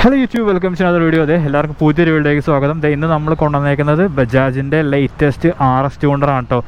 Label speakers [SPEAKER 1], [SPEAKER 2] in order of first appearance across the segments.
[SPEAKER 1] Hello YouTube, welcome to another video. എല്ലാവർക്കും പുതിയൊരു വീഡിയോയിലേക്ക് സ്വാഗതം. ഇന്ന് നമ്മൾ കൊണ്ടുവന്നേക്കുന്നത് ബജാജിൻ്റെ ലേറ്റസ്റ്റ് RS ട്യൂണറാണ് കേട്ടോ.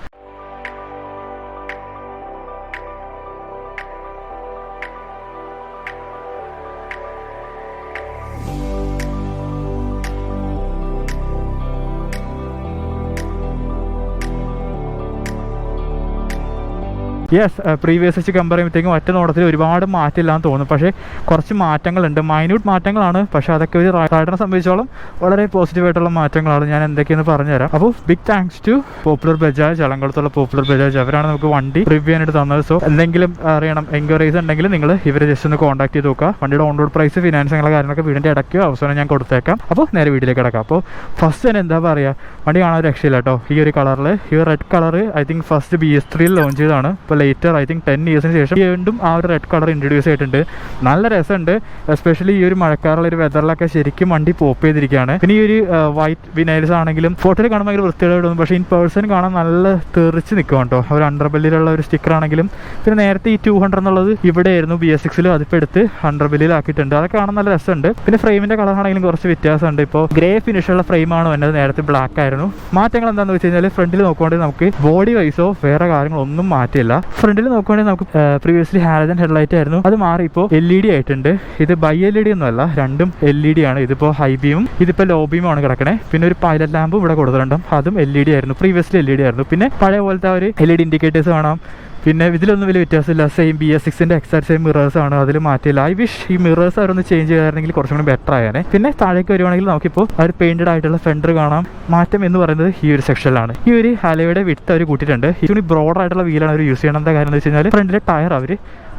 [SPEAKER 1] യെസ്, പ്രീവിയസ് വെച്ച് കമ്പയർ ചെയ്യുമ്പോഴത്തേക്കും ഒറ്റ നോട്ടത്തിൽ ഒരുപാട് മാറ്റമില്ലാന്ന് തോന്നും. പക്ഷേ കുറച്ച് മാറ്റങ്ങളുണ്ട്, മൈന്യൂട്ട് മാറ്റങ്ങളാണ്. പക്ഷേ അതൊക്കെ ഒരു റൈഡറിനെ സംബന്ധിച്ചോളം വളരെ പോസിറ്റീവായിട്ടുള്ള മാറ്റങ്ങളാണ്. ഞാൻ എന്തൊക്കെയെന്ന് പറഞ്ഞുതരാം. അപ്പോൾ big thanks to Popular Bajaj, അലങ്കുളത്തുള്ള പോപ്പുലർ ബജാജ്. അവരാണ് നമുക്ക് വണ്ടി റിവ്യൂ ചെയ്യാനായിട്ട് തന്നത്. സോ എന്തെങ്കിലും അറിയണം, എൻക്വയറീസ് ഉണ്ടെങ്കിൽ നിങ്ങൾ ഇവരെ ജസ്റ്റ് ഒന്ന് കോൺടാക്ട് ചെയ്ത് നോക്കുക. വണ്ടിയുടെ ഓൺ റോഡ് പ്രൈസ്, ഫിനാൻസ് അങ്ങനെ കാര്യങ്ങളൊക്കെ വീടിൻ്റെ ഇടയ്ക്കോ അവസാനം ഞാൻ കൊടുത്തേക്കാം. അപ്പോൾ നേരെ വീട്ടിലേക്ക് കിടക്കാം. അപ്പോൾ ഫസ്റ്റ് തന്നെ എന്താ പറയുക, വണ്ടി കാണാൻ ഒരു രക്ഷയില്ല കേട്ടോ. ഈ ഒരു കളറിൽ, ഈ red colour I think first BS3 launch ചെയ്തതാണ്. ഇപ്പോൾ ലേറ്റർ ഐ തിങ്ക് 10 ഇയേഴ്സിന് ശേഷം വീണ്ടും ആ ഒരു റെഡ് കളർ ഇൻട്രൊഡ്യൂസ് ചെയ്തിട്ടുണ്ട്. നല്ല രസമുണ്ട്. എസ്പെഷ്യലി ഈ ഒരു മഴക്കാറുള്ള ഒരു വെതറിലൊക്കെ ശരിക്കും വണ്ടി പോപ്പ് ചെയ്തിരിക്കുകയാണ്. പിന്നെ ഈ ഒരു വൈറ്റ് വിനൈൽസ് ആണെങ്കിലും ഫോട്ടോയിൽ കാണാൻ ഭയങ്കര വൃത്തിയോടെ ഇടുന്നു, പക്ഷേ ഇൻ പേഴ്സൺ കാണാൻ നല്ല തെറിച്ച് നിൽക്കും കേട്ടോ. ഒരു അണ്ടർബെല്ലിലുള്ള ഒരു സ്റ്റിക്കർ ആണെങ്കിലും. പിന്നെ നേരത്തെ ഈ 200 എന്നുള്ളത് ഇവിടെ ആയിരുന്നു BS6, അതിപ്പോൾ എടുത്ത് അണ്ടർബെല്ലിലാക്കിയിട്ടുണ്ട്. അതൊക്കെ കാണാൻ നല്ല രസമുണ്ട്. പിന്നെ ഫ്രെയിമിൻ്റെ കളർ ആണെങ്കിലും കുറച്ച് വ്യത്യാസമുണ്ട്. ഇപ്പോൾ ഗ്രേ ഫിനിഷുള്ള ഫ്രെയിമാണ് വന്നത്, നേരത്തെ ബ്ലാക്ക് ആയിരുന്നു. മാറ്റങ്ങൾ എന്താണെന്ന് വെച്ച് കഴിഞ്ഞാൽ ഫ്രണ്ടിൽ നോക്കുവാണെങ്കിൽ നമുക്ക് ബോഡി വൈസോ വേറെ കാര്യങ്ങളൊന്നും മാറ്റില്ല. ഫ്രണ്ടിൽ നോക്കുവാണെങ്കിൽ നമുക്ക് പ്രീവിയസ്ലി ഹാലജൻ ഹെഡ്ലൈറ്റ് ആയിരുന്നു, അത് മാറി ഇപ്പോൾ LED ആയിട്ടുണ്ട്. ഇത് ബൈ LED ഒന്നും അല്ല, രണ്ടും LED ആണ്. ഇതിപ്പോൾ ഹൈ ബീമും ഇതിപ്പോൾ ലോ ബീമുമാണ് കിടക്കണേ. പിന്നെ ഒരു പൈലറ്റ് ലാമ്പും ഇവിടെ കൊടുത്തിട്ടുണ്ട്, അതും LED ആയിരുന്നു. പ്രീവിയസ്ലി LED ആയിരുന്നു. പിന്നെ പഴയ പോലത്തെ ഒരു LED ഇൻഡിക്കേറ്റേഴ്സ് കാണാം. പിന്നെ ഇതിലൊന്നും വലിയ വ്യത്യാസമില്ല, സെയിം BS6ൻ്റെ എക്സാക്ട് സെയിം മിറേഴ്സ് ആണ്, അതിൽ മാറ്റില്ല. ഐ വിഷ് ഈ മിറേഴ്സ് അവരൊന്ന് ചേഞ്ച് ചെയ്യായിരുന്നെങ്കിൽ കുറച്ചും കൂടി ബെറ്റർ ആയാനെ. പിന്നെ താഴേക്ക് വരുവാണെങ്കിൽ നമുക്കിപ്പോൾ ആ ഒരു പെയിൻറ്റഡ് ആയിട്ടുള്ള ഫെൻഡർ കാണാം. മാറ്റം എന്ന് പറയുന്നത് ഈ ഒരു സെക്ഷനിലാണ്. ഈ ഒരു ഹലയുടെ വിഡ്ത്ത് അവർ കൂട്ടിയിട്ടുണ്ട്. ഇതിന് ബ്രോഡർ ആയിട്ടുള്ള വീലാണ് അവർ യൂസ് ചെയ്യണം. എന്താ കാര്യം എന്ന് വെച്ച് കഴിഞ്ഞാൽ ഫ്രണ്ടിലെ ടയർ അവർ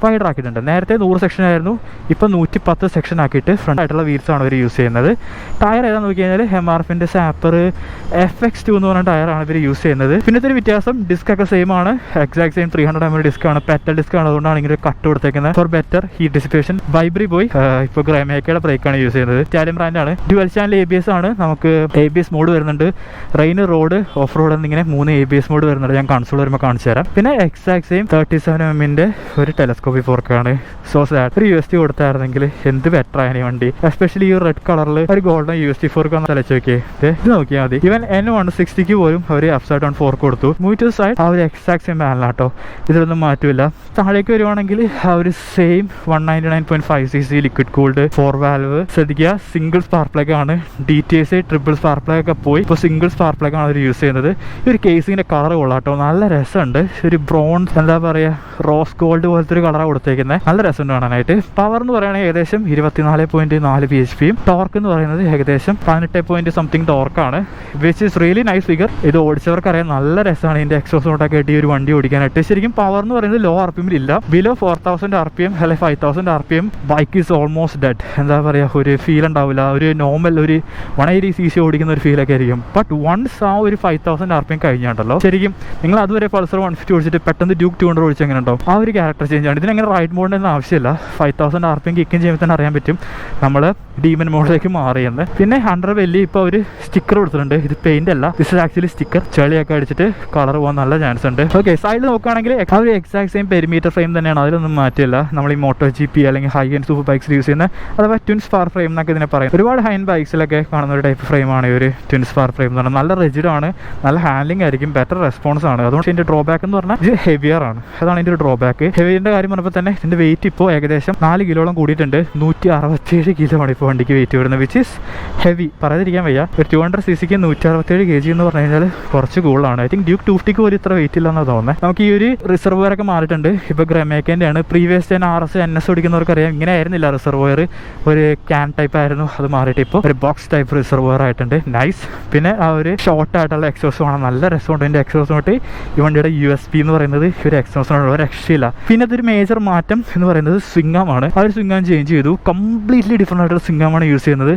[SPEAKER 1] വൈഡർ ആക്കിയിട്ടുണ്ട്. നേരത്തെ 100 സെക്ഷൻ ആയിരുന്നു, ഇപ്പോൾ 110 സെക്ഷൻ ആക്കിയിട്ട് ഫ്രണ്ട് ആയിട്ടുള്ള വീൽസ് ആണ് അവർ യൂസ് ചെയ്യുന്നത്. ടയർ ഏതാണെന്ന് നോക്കി കഴിഞ്ഞാൽ MRFിൻ്റെ സാപ്പർ FX2 എന്ന് പറഞ്ഞ ടയറാണ് ഇവർ യൂസ് ചെയ്യുന്നത്. പിന്നത്തെ ഒരു വ്യത്യാസം, ഡിസ്ക് ഒക്കെ സെയിം ആണ്, എക്സാക്ട് സെയിം 300 mm ഡിസ്ക് ആണ്, പെറ്റൽ ഡിസ്ക് ആണ്. അതുകൊണ്ടാണ് ഇങ്ങനെ കട്ട് കൊടുത്തേക്കുന്നത് ഫോർ ബെറ്റർ ഹീറ്റ് ഡിസിപ്പേഷൻ. വൈബ്രി പോയി ഇപ്പോൾ ഗ്രൈമേക്കയുടെ ബ്രേക്കാണ് യൂസ് ചെയ്യുന്നത്. ഇറ്റാലിയൻ ബ്രാൻഡാണ്. ഡ്യുവൽ ചാനൽ ABS ആണ്. നമുക്ക് ABS മോഡ് വരുന്നുണ്ട്, റെയിൻ, റോഡ്, ഓഫ് റോഡ് എന്നിങ്ങനെ 3 ABS മോഡ് വരുന്നുണ്ട്. ഞാൻ കൺസോൾ വരുമ്പോൾ കാണിച്ചു തരാം. പിന്നെ എക്സാക്ട് സെയിം 37 mm ഒരു ടെലസ്കോപ്പി ഫോർക്കാണ്. സോ സാറ്റ് ഒരു USD കൊടുത്തായിരുന്നെങ്കിൽ എന്ത് ബെറ്റർ ആയിരുന്നു ഈ വണ്ടി. എസ്പെഷ്യലി ഈ റെഡ് കളറിൽ ഒരു ഗോൾഡൻ USD ഫോർക്ക് ഒന്ന് തലച്ച് നോക്കിയേ. ഇത് നോക്കിയാൽ മതി. ഇവൻ N160 പോലും അവർ അപ്സൈഡ് ഡൗൺ ഫോർക്ക് കൊടുത്തു. മൂവ് സൈഡ് ആ ഒരു എക്സാക്ട് സെയിം പാനലാട്ടോ, ഇതിലൊന്നും മാറ്റില്ല. താഴേക്ക് വരുവാണെങ്കിൽ ആ ഒരു same 199.5cc liquid cooled 4 valve. ശ്രദ്ധിക്കുക, സിംഗിൾ സ്പാർക്ക് പ്ലഗ് ആണ്. DTS ട്രിപ്പിൾ സ്പാർക്ക് പ്ലഗ് ഒക്കെ പോയി ഇപ്പോൾ സിംഗിൾ സ്പാർക്ക് പ്ലഗ് ആണ് അവർ യൂസ് ചെയ്യുന്നത്. ഈ ഒരു കേസിൻ്റെ കളർ കൊള്ളാട്ടോ, നല്ല രസമുണ്ട്. ഒരു ബ്രോൺസ് എന്താ പറയുക, റോസ് ഗോൾഡ് പോലത്തെ ഒരു കളറാണ് കൊടുത്തേക്കുന്നത്. നല്ല രസമുണ്ട് കാണാനായിട്ട്. പവർ എന്ന് പറയുകയാണെങ്കിൽ ഏകദേശം 24.4 bhp. ടോർക്ക് എന്ന് പറയുന്നത് ഏകദേശം 18 സംതിങ് ടോർക്കാണ്, which is really nice figure. ഇത് ഓടിച്ചവർക്ക് അറിയാം, നല്ല രസമാണ് ഇതിൻ്റെ എക്സോസ് നോട്ടൊക്കെ ആയിട്ട് ഈ ഒരു വണ്ടി ഓടിക്കാനായിട്ട്. ശരിക്കും പവർ എന്ന് പറയുന്നത് ലോ RPM ഇല്ല. ബിലോ 4000 RPM അല്ലെങ്കിൽ 5000 RPM bike is almost dead. എന്താ പറയുക, ഒരു ഫീൽ ഉണ്ടാവില്ല. ഒരു നോർമൽ ഒരു 180cc ഓടിക്കുന്ന ഒരു ഫീലൊക്കെ ആയിരിക്കും. ബട്ട് വൺസ് ആ ഒരു 5000 RPM കഴിഞ്ഞാണ്ടല്ലോ, ശരിക്കും നിങ്ങൾ അതുവരെ പൾസർ 150 ഓടിച്ചിട്ട് പെട്ടെന്ന് ഡ്യൂക്ക് 200 ഓടിച്ച് എങ്ങനെ ഉണ്ടാവും, ആ ഒരു ക്യാരക്ടർ ചേഞ്ച് ആണ്. ഇതിനങ്ങനെ റൈഡ് മോഡിൻ്റെ ആവശ്യമില്ല. 5000 RPM കിക്കും ചെയ്യുമ്പോൾ തന്നെ അറിയാൻ പറ്റും നമ്മൾ ഡീമൻ മോഡിലേക്ക് മാറിയെന്ന്. പിന്നെ അണ്ടർബെല്ലി ഇപ്പോൾ ഒരു സ്റ്റിക്കർ കൊടുത്തിട്ടുണ്ട്. ഇത് പെയിന്റ് അല്ല, ദിസ് ഇസ് ആക്ച്വലി സ്റ്റിക്കർ. ചെളിയൊക്കെ അടിച്ചിട്ട് കളർ പോകാൻ നല്ല ചാൻസ് ഉണ്ട്. ഓക്കെ, സൈഡിൽ നോക്കുകയാണെങ്കിൽ ആ ഒരു എക്സാക്ട് സെയിം പെരിമീറ്റർ ഫ്രെയിം തന്നെയാണ്, അതിലൊന്നും മാറ്റില്ല. നമ്മൾ ഈ MotoGP അല്ലെങ്കിൽ ഹൈ എൻഡ് സൂപ്പർ ബൈക്സിൽ യൂസ് ചെയ്യുന്ന അഥവാ ട്വിൻ സ്പാർ ഫ്രെയിം എന്നൊക്കെ ഇതിനെ പറയും. ഒരുപാട് ഹൈ എൻഡ് ബൈക്സിലൊക്കെ കാണുന്ന ഒരു ടൈപ്പ് ഫ്രെയിമാണ് ഈ ഒരു ട്വിൻ സ്പാർ ഫ്രെയിം എന്ന് പറഞ്ഞാൽ. നല്ല റിജിഡ് ആണ്, നല്ല ഹാൻഡ്ലിംഗ് ആയിരിക്കും, ബെറ്റർ റെസ്പോൺസ് ആണ്. അതുകൊണ്ട് ഇതിൻ്റെ ഡ്രോബാക്ക് എന്ന് പറഞ്ഞാൽ ഇത് ഹെവിയർ ആണ്. അതാണ് ഇതിൻ്റെ ഒരു ഡ്രോബാക്ക്. ഹെവിയുടെ കാര്യം പറഞ്ഞപ്പോൾ തന്നെ ഇതിൻ്റെ വെയിറ്റ് ഇപ്പോൾ ഏകദേശം 4 കിലോളം കൂടിയിട്ടുണ്ട്. 167 കിലോ ആണ് ഇപ്പോൾ വണ്ടിക്ക് വെയിറ്റ് വരുന്നത്, വിച്ച് ഈസ് ഹെവി. പറയാതിരിക്കാൻ വയ്യ. ഒരു 200cc 167 kg എന്ന് പറഞ്ഞു കഴിഞ്ഞാൽ കുറച്ച് കൂടുതലാണ്. ഐ തിങ്ക് ഡ്യൂക്ക് 250 പോലും ഇത്ര വെയിറ്റ് ഇല്ലെന്നാണ് തോന്നുന്നത്. നമുക്ക് ഈ ഒരു റിസർവോയർ ഒക്കെ മാറിയിട്ടുണ്ട്. ഇപ്പോൾ ഗ്രമേക്കൻ്റെ ആണ്. പ്രീവിയസ് ഞാൻ RS NS ഓടിക്കുന്നവർക്കറിയാം, ഇങ്ങനെ ആയിരുന്നില്ല റിസർവോയർ, ഒരു ക്യാൻ ടൈപ്പ് ആയിരുന്നു. അത് മാറിയിട്ട് ഇപ്പോൾ ഒരു ബോക്സ് ടൈപ്പ് റിസർവോയർ ആയിട്ടുണ്ട്. നൈസ്. പിന്നെ ആ ഒരു ഷോർട്ട് ആയിട്ടുള്ള എക്സോസ് ആണ്, നല്ല രസമുണ്ട്. ഇതിൻ്റെ എക്സോസ് തൊട്ട് ഈ വണ്ടിയുടെ USP എന്ന് പറയുന്നത് ഈ ഒരു എക്സോസിനോട് ഒരു രക്ഷയില്ല. പിന്നെ അതൊരു മേജർ മാറ്റം എന്ന് പറയുന്നത് സ്വിങ്ങാമാണ്. ആ ഒരു സ്വിങ്ങാം ചേഞ്ച് ചെയ്തു, കംപ്ലീറ്റ്ലി ഡിഫറെൻ്റ് ആയിട്ടുള്ള സ്വിങ്ങാമാണ് യൂസ് ചെയ്യുന്നത്.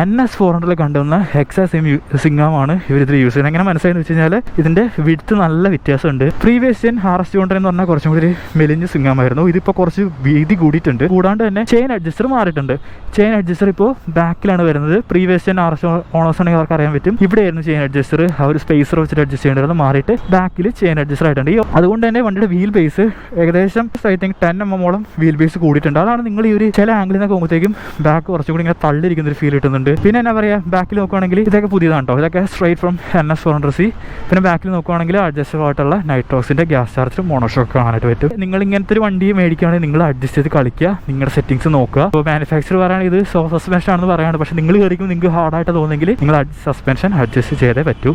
[SPEAKER 1] NS 400 കണ്ടുവന്ന എക്സാക്ട് സെയിം സ്വിങ്ങാമാണ് ഇവരിതിൽ യൂസ് ചെയ്യുന്നത്. എങ്ങനെ മനസ്സിലായെന്ന് വെച്ച് കഴിഞ്ഞാൽ ഇതിൻ്റെ വിഡ്ത്ത് നല്ല വ്യത്യാസമുണ്ട്. പ്രീവിയസ് RS 200 എന്ന് പറഞ്ഞാൽ കുറച്ചും കൂടി മെലിഞ്ഞ് സ്വിങ്ങാമായിരുന്നു. ഇതിപ്പോൾ കുറച്ച് വീതി കൂടിയിട്ടുണ്ട്. കൂടാണ്ട് തന്നെ ചെയിൻ അഡ്ജസ്റ്റർ മാറിയിട്ടുണ്ട്. ചെയിൻ അഡ്ജസ്റ്റർ ഇപ്പോൾ ബാക്കിലാണ് വരുന്നത്. പ്രീവിയസ് RS ഓണേഴ്സ് ആണെങ്കിൽ അവർക്ക് അറിയാൻ പറ്റും, ഇവിടെയായിരുന്നു ചെയിൻ അഡ്ജസ്റ്റർ. ആ ഒരു സ്പേസർ വെച്ചിട്ട് അഡ്ജസ്റ്റ് ചെയ്യേണ്ടത് മാറിയിട്ട് ബാക്കിൽ ചെയിൻ അഡ്ജസ്റ്റർ ആയിട്ടുണ്ട്. അതുകൊണ്ട് തന്നെ വണ്ടിയുടെ വീൽ ബേസ് ഏകദേശം I think think 10 mm wheel base കൂടിയിട്ടുണ്ട്. അതാണ് നിങ്ങൾ ഈ ഒരു ചില ആംഗിളിൽ നിന്നൊക്കെ പോകുമ്പോഴത്തേക്കും ബാക്ക് കുറച്ചും കൂടി ഇങ്ങനെ തള്ളിയിരിക്കുന്ന ഒരു ഫീൽ കിട്ടുന്നുണ്ട്. പിന്നെ എന്നാ പറയുക, ബാക്കിൽ നോക്കുകയാണെങ്കിൽ ഇതൊക്കെ പുതിയതാണ് കേട്ടോ, ഇതൊക്കെ സ്ട്രൈറ്റ് ഫ്രം NS400C. പിന്നെ ബാക്കിൽ നോക്കുകയാണെങ്കിൽ അഡ്ജസ്റ്റബിൾ ആയിട്ടുള്ള നൈട്രോക്സിൻ്റെ ഗ്യാസ് ചാർജർ മോണോഷോക്ക് കാണാനായിട്ട് പറ്റും. നിങ്ങൾ ഇങ്ങനത്തെ ഒരു വണ്ടി മേടിക്കുകയാണെങ്കിൽ നിങ്ങൾ അഡ്ജസ്റ്റ് ചെയ്ത് കളിക്കുക, നിങ്ങളുടെ സെറ്റിംഗ്സ് നോക്കുക. ഇപ്പോൾ മാനുഫാക്ചർ പറയുകയാണെങ്കിൽ ഇത് സോഫ്റ്റ് സസ്പെൻഷൻ ആണെന്ന് പറയുകയാണ്, പക്ഷേ നിങ്ങൾ കയറിക്കും നിങ്ങൾക്ക് ഹാർഡായിട്ട് തോന്നുമെങ്കിൽ നിങ്ങൾ സസ്പെൻഷൻ അഡ്ജസ്റ്റ് ചെയ്തേ പറ്റൂ.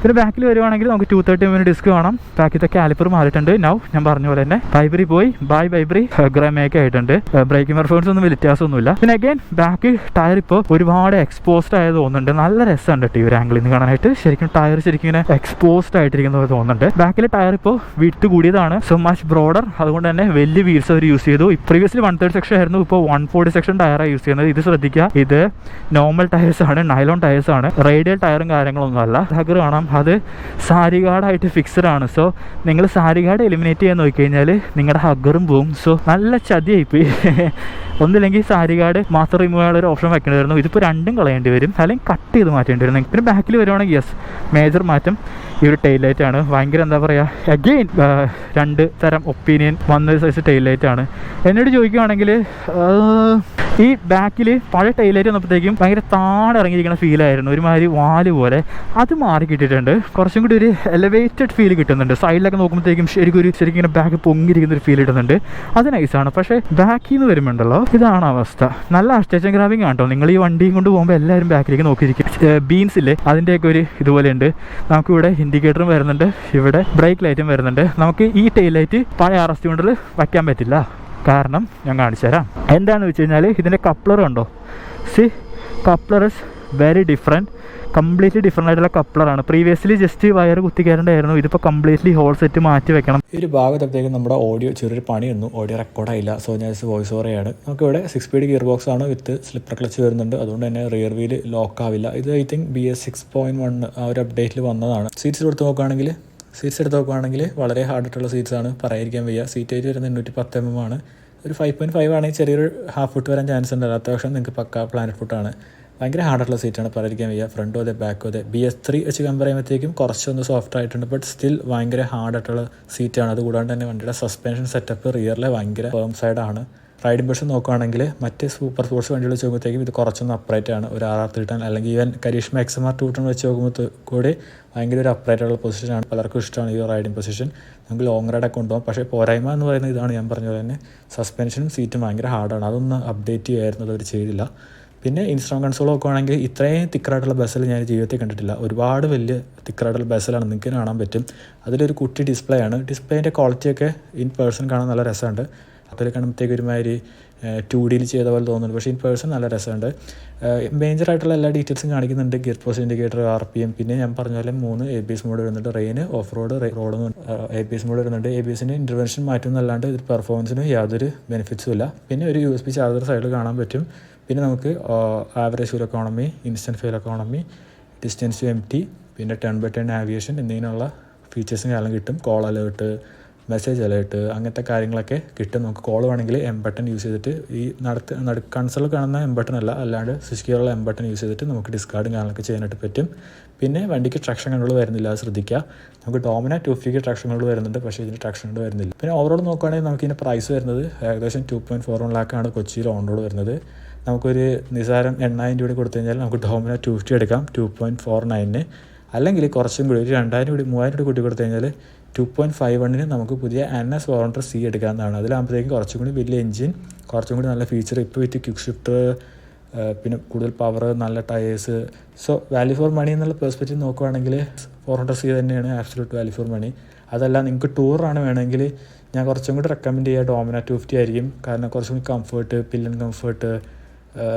[SPEAKER 1] പിന്നെ ബാക്കിൽ വരുവാണെങ്കിൽ നമുക്ക് 230mm ഡിസ്ക് കാണാം. ബാക്കിലത്തെ കാലിപ്പർ മാറിയിട്ടുണ്ട്. നൗ ഞാൻ പറഞ്ഞ പോലെ തന്നെ ബൈബറി പോയി ബൈബറി ഗ്രമയൊക്കെ ആയിട്ടുണ്ട്. ബ്രേക്കിംഗ് പെർഫോമൻസ് ഒന്നും വലിയ വ്യത്യാസമൊന്നുമില്ല. പിന്നെ അഗൈൻ ബാക്ക് ടയർ ഇപ്പോൾ ഒരുപാട് എക്സ്പോസ്ഡ് ആയത് തോന്നുന്നുണ്ട്. നല്ല രസമുണ്ട് ഈ ഒരു ആംഗിളിൽ നിന്ന് കാണാനായിട്ട്. ശരിക്കും ടയർ ശരിക്കും ഇങ്ങനെ എക്സ്പോസ്ഡ് ആയിട്ടിരിക്കുന്നത് തോന്നുന്നുണ്ട്. ബാക്കിലെ ടയർ ഇപ്പോൾ വിഡ്ത്ത് കൂടിയതാണ്, സോ മച്ച് ബ്രോഡർ. അതുകൊണ്ട് തന്നെ വലിയ വീൽസ് അവർ യൂസ് ചെയ്തു. പ്രീവിയസ്ലി 130 സെക്ഷൻ ആയിരുന്നു, ഇപ്പോൾ 140 സെക്ഷൻ ടയറാണ് യൂസ് ചെയ്യുന്നത്. ഇത് ശ്രദ്ധിക്കുക, ഇത് നോർമൽ ടയേഴ്സ് ആണ്, നൈലോൺ ടയേഴ്സ് ആണ്, റേഡിയൽ ടയറും കാര്യങ്ങളൊന്നും അല്ല. ഹഗർ കാണാം, അത് സാരി ഗാർഡായിട്ട് ഫിക്സഡ് ആണ്. സോ നിങ്ങൾ സാരി ഗാർഡ് എലിമിനേറ്റ് ചെയ്യാൻ നോക്കിക്കഴിഞ്ഞാൽ നിങ്ങളുടെ ഹഗറും പോവും. സോ നല്ല ചതിയായിപ്പോയി. ഒന്നില്ലെങ്കിൽ സാരി ഗാർഡ് മാത്രം റിമൂവ് ചെയ്യാനുള്ള ഒരു ഓപ്ഷൻ വെക്കേണ്ടി വരുന്നു. ഇതിപ്പോൾ രണ്ടും കളയേണ്ടി വരും, അല്ലെങ്കിൽ കട്ട് ചെയ്ത് മാറ്റേണ്ടി വരും. പിന്നെ ബാക്കിൽ വരുവാണെങ്കിൽ യെസ്, മേജർ മാറ്റം ഈ ഒരു ടെയിൽ ലൈറ്റ് ആണ്. ഭയങ്കര എന്താ പറയുക, അഗെയിൻ 2 തരം ഒപ്പീനിയൻ വന്നൊരു സൈസ് ടെയിൽ ലൈറ്റ് ആണ്. എന്നോട് ചോദിക്കുകയാണെങ്കിൽ ഈ ബാക്കിൽ പഴയ ടെയിൽ ലൈറ്റ് വന്നപ്പോഴത്തേക്കും ഭയങ്കര താണിറങ്ങിയിരിക്കുന്ന ഫീലായിരുന്നു, ഒരുമാതിരി വാല് പോലെ. അത് മാറി കിട്ടിയിട്ടുണ്ട്, കുറച്ചും കൂടി ഒരു എലവേറ്റഡ് ഫീൽ കിട്ടുന്നുണ്ട്. സൈഡിലൊക്കെ നോക്കുമ്പോഴത്തേക്കും ശരിക്കും ഇങ്ങനെ ബാക്ക് പൊങ്ങിയിരിക്കുന്ന ഒരു ഫീൽ കിട്ടുന്നുണ്ട്. അത് നൈസാണ്. പക്ഷേ ബാക്കിൽ നിന്ന് വരുമ്പോണ്ടല്ലോ ഇതാണ് അവസ്ഥ. നല്ല അസ്റ്റേഷൻ ഗ്രാബിംഗ് ആണ് കേട്ടോ. നിങ്ങൾ ഈ വണ്ടിയും കൊണ്ട് പോകുമ്പോൾ എല്ലാവരും ബാക്കിലേക്ക് നോക്കിയിരിക്കും. ബീൻസില്ലേ അതിൻ്റെയൊക്കെ ഒരു ഇതുപോലെ ഉണ്ട്. നമുക്കിവിടെ ഇൻഡിക്കേറ്ററും വരുന്നുണ്ട്, ഇവിടെ ബ്രേക്ക് ലൈറ്റും വരുന്നുണ്ട്. നമുക്ക് ഈ ടെയിൽ ലൈറ്റ് പഴയ RS Tuner വയ്ക്കാൻ പറ്റില്ല, കാരണം ഞാൻ കാണിച്ചു തരാം. എന്താണെന്ന് വെച്ച് കഴിഞ്ഞാൽ ഇതിൻ്റെ കപ്ലർ കണ്ടോ, coupler is very different, completely different ആയിട്ടുള്ള കപ്ലറാണ്. പ്രീവിയസ്ലി ജസ്റ്റ് വയർ കുത്തിക്കാരണ്ടായിരുന്നു, ഇതിപ്പോൾ കംപ്ലീറ്റ്ലി ഹോൾ സെറ്റ് മാറ്റി വെക്കണം.
[SPEAKER 2] ഈ ഒരു ഭാഗത്തേക്ക് നമ്മുടെ ഓഡിയോ ചെറിയൊരു പണിയൊന്നും ഓഡിയോ റെക്കോർഡായില്ല, സോ ഞാൻ വോയിസ് ഓവറാണ്. നമുക്കിവിടെ 6 speed ഗിയർ ബോക്സ് ആണ് വിത്ത് സ്ലിപ്പർ ക്ലച്ച് വരുന്നുണ്ട്. അതുകൊണ്ട് തന്നെ റിയർ വീൽ ലോക്ക് ആവില്ല. ഇത് ഐ തിങ്ക് BS 6.1 ആ ഒരു അപ്ഡേറ്റിൽ വന്നതാണ്. സീറ്റ്സ് എടുത്ത് നോക്കുകയാണെങ്കിൽ വളരെ ഹാർഡായിട്ടുള്ള സീറ്റ്സ് ആണ്, പറയാതിരിക്കാൻ വയ്യ. സീറ്റ് ആയിട്ട് വരുന്നത് 810 mm ആണ്. ഒരു 5.5 ആണെങ്കിൽ ചെറിയൊരു ഹാഫ് ഫുട്ട് വരാൻ ചാൻസ് ഉണ്ട്. അത്യാവശ്യം നിങ്ങൾക്ക് പക്ക പ്ലാനറ്റ് ഫുട്ടാണ്. ഭയങ്കര ഹാർഡായിട്ടുള്ള സീറ്റാണ്, പറയാതിരിക്കാൻ വയ്യ. ഫ്രണ്ടും അതെ ബാക്കും അതെ. BS3 വെച്ച് കമ്പയർ ചെയ്യുമ്പോഴത്തേക്കും കുറച്ചൊന്ന് സോഫ്റ്റ് ആയിട്ടുണ്ട്, ബട്ട് സ്റ്റിൽ ഭയങ്കര ഹാർഡായിട്ടുള്ള സീറ്റാണ്. അതുകൂടാണ്ട് തന്നെ വണ്ടിയുടെ സസ്പെൻഷൻ സെറ്റപ്പ് റിയറിലെ ഭയങ്കര ഫേം സൈഡാണ്. റൈഡിംഗ് പൊസിഷൻ നോക്കുകയാണെങ്കിൽ മറ്റ് സൂപ്പർ സ്പോർട്സ് വണ്ടികൾ വെച്ച് നോക്കുമ്പോഴത്തേക്കും ഇത് കുറച്ചൊന്ന് അപ്രൈറ്റ് ആണ്. ഒരു RR310 അല്ലെങ്കിൽ ഈവൻ കരീഷ്മ XMR 210 വെച്ച് നോക്കുമ്പോൾ കൂടി ഭയങ്കര ഒരു അപ്രൈറ്റുള്ള പൊസിഷനാണ്. പലർക്കും ഇഷ്ടമാണ് ഈ റൈഡിംഗ് പൊസിഷൻ. നമുക്ക് ലോങ് റൈഡൊക്കെ കൊണ്ടുപോകാം. പക്ഷേ പോരായ്മ എന്ന് പറയുന്നത് ഇതാണ്, ഞാൻ പറഞ്ഞ പോലെ തന്നെ സസ്പെൻഷനും സീറ്റും ഭയങ്കര ഹാർഡാണ്. അതൊന്ന് അപ്ഡേറ്റ് ചെയ്യുമായിരുന്നത് അവർ ചെയ്തില്ല. പിന്നെ ഇൻസ്ട്രുമെൻ്റ് കൺസോൾ നോക്കുകയാണെങ്കിൽ ഇത്രയും തിക്കറായിട്ടുള്ള ബസ്സിൽ ഞാൻ ജീവിതത്തിൽ കണ്ടിട്ടില്ല. ഒരുപാട് വലിയ തിക്കറായിട്ടുള്ള ബസ്സിലാണ്, നിങ്ങൾക്ക് കാണാൻ പറ്റും. അതിലൊരു കുട്ടി ഡിസ്പ്ലേ ആണ്. ഡിസ്പ്ലേൻ്റെ ക്വാളിറ്റിയൊക്കെ ഇൻ പേഴ്സൺ കാണാൻ നല്ല രസമുണ്ട്. അതിൽ കാണുമ്പോഴത്തേക്ക് ഒരുമാതിരി 2D ചെയ്ത പോലെ തോന്നുന്നുണ്ട്, പക്ഷേ ഇൻ പേഴ്സൺ നല്ല രസമുണ്ട്. മേജറായിട്ടുള്ള എല്ലാ ഡീറ്റെയിൽസും കാണിക്കുന്നുണ്ട്. ഗിയർ പോസ്റ്റ് ഇൻഡിക്കേറ്റർ, RPM, പിന്നെ ഞാൻ പറഞ്ഞ പോലെ 3 ABS മോഡ് വരുന്നുണ്ട്. Rain, off road, road ABS mode വരുന്നുണ്ട്. ABSൻ്റെ ഇൻ്റർവെൻഷൻ മാറ്റുന്നല്ലാണ്ട് ഇത് പെർഫോമൻസിന് യാതൊരു ബെനിഫിറ്റ്സും ഇല്ല. പിന്നെ ഒരു USB ചാർജർ സൈഡിൽ കാണാൻ പറ്റും. പിന്നെ നമുക്ക് average fuel economy, instant fuel economy, distance to MT, പിന്നെ 10x10 നാവിഗേഷൻ എന്നിങ്ങനെയുള്ള ഫീച്ചേഴ്സും കാലം കിട്ടും. കോൾ അലേർട്ട്, മെസ്സേജ് അലേർട്ട്, അങ്ങനത്തെ കാര്യങ്ങളൊക്കെ കിട്ടും. നമുക്ക് കോൾ വേണമെങ്കിൽ M ബട്ടൺ യൂസ് ചെയ്തിട്ട്, ഈ കൺസോളിൽ കാണുന്ന M ബട്ടൺ അല്ല, അല്ലാണ്ട് സ്വിച്ച് ഗിയറുള്ള M ബട്ടൺ യൂസ് ചെയ്തിട്ട് നമുക്ക് ഡിസ്കാർഡും കാര്യങ്ങളൊക്കെ ചെയ്യാനായിട്ട് പറ്റും. പിന്നെ വണ്ടിക്ക് ട്രാക്ഷൻ കൺട്രോൾ വരുന്നില്ല, അത് ശ്രദ്ധിക്കുക. നമുക്ക് ഡോമിന 250 ട്രാക്ഷൻ കൺട്രോൾ വരുന്നുണ്ട്, പക്ഷേ ഇതിന് ട്രാക്ഷൻ കൺട്രോൾ വരുന്നില്ല. പിന്നെ ഓവറോൾ നോക്കുകയാണെങ്കിൽ നമുക്ക് ഇതിൻ്റെ പ്രൈസ് വരുന്നത് ഏകദേശം 2.41 lakh കൊച്ചിയിൽ ഓൺ റോഡ് വരുന്നത്. നമുക്കൊരു നിസാരം 8,000 രൂപ കൊടുത്തു കഴിഞ്ഞാൽ നമുക്ക് ഡോമിന 250 എടുക്കാം 2.49. അല്ലെങ്കിൽ കുറച്ചും കൂടി ഒരു 2,000 രൂപ 3,000 രൂപ കൂട്ടി കൊടുത്തു കഴിഞ്ഞാൽ 2.51 നമുക്ക് പുതിയ NS400C എടുക്കാവുന്നതാണ്. അതിലാകുമ്പോഴത്തേക്കും കുറച്ചും കൂടി വലിയ എഞ്ചിൻ, കുറച്ചും കൂടി നല്ല ഫീച്ചർ, ഇപ്പോൾ വിത്ത് ക്വിക്ക് ഷിഫ്റ്റ്, പിന്നെ കൂടുതൽ പവർ, നല്ല tyres. So value for money എന്നുള്ള പെർസ്പെക്റ്റീവ് നോക്കുകയാണെങ്കിൽ 400C തന്നെയാണ് ആബ്സല്യൂട്ട് വാല്യൂ ഫോർ മണി. അതല്ല നിങ്ങൾക്ക് ടൂറാണ് വേണമെങ്കിൽ ഞാൻ കുറച്ചും കൂടി റെക്കമെൻഡ് ചെയ്യുക ഡോമിന 250 ആയിരിക്കും. കാരണം കുറച്ചും കൂടി കംഫർട്ട്, പില്ലൻ കംഫർട്ട്,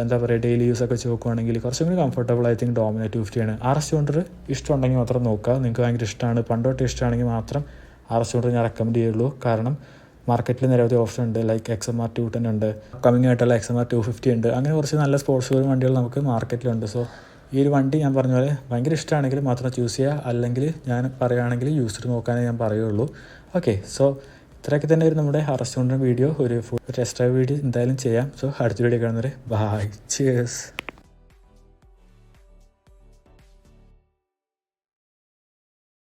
[SPEAKER 2] എന്താ പറയുക, ഡെയിലി യൂസൊക്കെ വെച്ച് നോക്കുകയാണെങ്കിൽ കുറച്ചും കൂടി കംഫർട്ടബിൾ ഐ തിങ്ക് ഡോമിന 250 ആണ്. RS Tuner ഇഷ്ടമുണ്ടെങ്കിൽ മാത്രം നോക്കുക. നിങ്ങൾക്ക് ഭയങ്കര ഇഷ്ടമാണ്, പണ്ടോട്ട് ഇഷ്ടമാണെങ്കിൽ മാത്രം RS Tuner ഞാൻ റെക്കമെൻഡ് ചെയ്യുള്ളൂ. കാരണം മാർക്കറ്റിൽ നിരവധി ഓപ്ഷൻ ഉണ്ട്. ലൈക്ക് XMR 210 ഉണ്ട്, കമ്മിങ് ആയിട്ടുള്ള XMR 250 ഉണ്ട്. അങ്ങനെ കുറച്ച് നല്ല സ്പോർട്സ് വണ്ടികൾ നമുക്ക് മാർക്കറ്റിലുണ്ട്. സോ ഈ ഒരു വണ്ടി ഞാൻ പറഞ്ഞ പോലെ ഭയങ്കര ഇഷ്ടമാണെങ്കിൽ മാത്രം ചൂസ് ചെയ്യുക, അല്ലെങ്കിൽ ഞാൻ പറയുകയാണെങ്കിൽ യൂസ് ചെയ്ത് നോക്കാനേ ഞാൻ പറയുള്ളൂ. ഓക്കെ, സോ ഇത്രയൊക്കെ തന്നെ ഒരു നമ്മുടെ RS Tuner വീഡിയോ, ഒരു ഫുൾ ടെസ്റ്റ് ഡ്രൈവ് വീഡിയോ എന്തായാലും ചെയ്യാം. സോ അടുത്ത വീഡിയോ കാണുന്നവരെ ബൈ, ചിയേഴ്സ്.